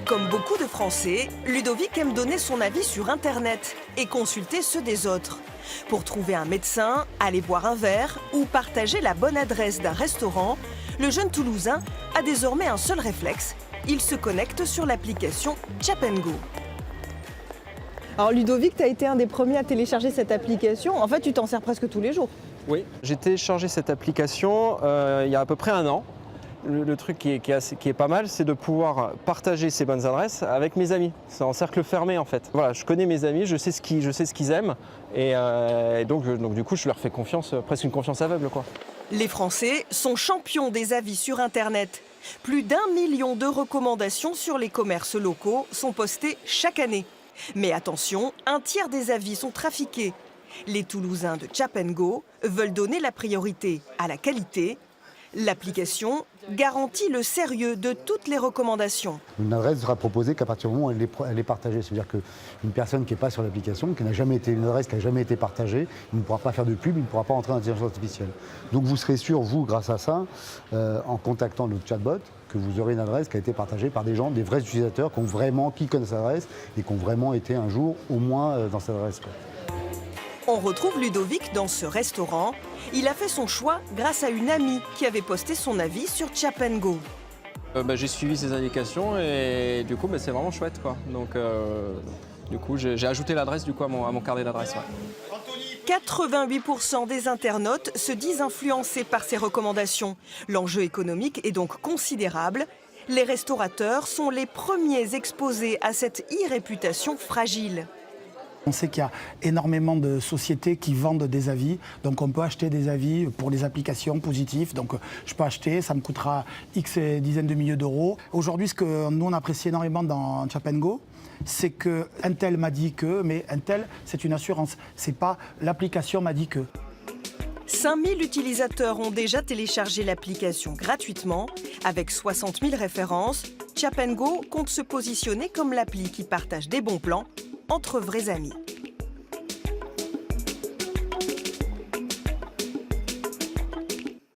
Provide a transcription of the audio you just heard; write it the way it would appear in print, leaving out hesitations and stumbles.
Comme beaucoup de Français, Ludovic aime donner son avis sur Internet et consulter ceux des autres. Pour trouver un médecin, aller boire un verre ou partager la bonne adresse d'un restaurant, le jeune Toulousain a désormais un seul réflexe. Il se connecte sur l'application Tap & Go. Alors Ludovic, tu as été un des premiers à télécharger cette application. En fait, tu t'en sers presque tous les jours. Oui, j'ai téléchargé cette application il y a à peu près un an. Le truc qui est pas mal, c'est de pouvoir partager ces bonnes adresses avec mes amis. C'est en cercle fermé en fait. Voilà, je connais mes amis, je sais ce qu'ils aiment et donc du coup je leur fais confiance, presque une confiance aveugle quoi. Les Français sont champions des avis sur Internet. Plus d'1 million de recommandations sur les commerces locaux sont postées chaque année. Mais attention, un tiers des avis sont trafiqués. Les Toulousains de Tap & Go veulent donner la priorité à la qualité. L'application garantit le sérieux de toutes les recommandations. Une adresse sera proposée qu'à partir du moment où elle est partagée. C'est-à-dire qu'une personne qui n'est pas sur l'application, qui n'a jamais été une adresse qui n'a jamais été partagée, il ne pourra pas faire de pub, il ne pourra pas entrer dans l'intelligence artificielle. Donc vous serez sûr, vous, grâce à ça, en contactant notre chatbot, que vous aurez une adresse qui a été partagée par des gens, des vrais utilisateurs qui connaissent cette adresse et qui ont vraiment été un jour au moins dans cette adresse. On retrouve Ludovic dans ce restaurant. Il a fait son choix grâce à une amie qui avait posté son avis sur Tap & Go. J'ai suivi ces indications et du coup c'est vraiment chouette quoi. Donc du coup j'ai ajouté l'adresse à mon carnet d'adresse. Ouais. 88% des internautes se disent influencés par ces recommandations. L'enjeu économique est donc considérable. Les restaurateurs sont les premiers exposés à cette e-réputation fragile. On sait qu'il y a énormément de sociétés qui vendent des avis, donc on peut acheter des avis pour des applications positives. Donc je peux acheter, ça me coûtera X dizaines de milliers d'euros. Aujourd'hui, ce que nous on apprécie énormément dans Tap & Go, c'est que un tel m'a dit que, mais un tel c'est une assurance, c'est pas l'application m'a dit que. 5000 utilisateurs ont déjà téléchargé l'application gratuitement. Avec 60 000 références, Tap & Go compte se positionner comme l'appli qui partage des bons plans entre vrais amis.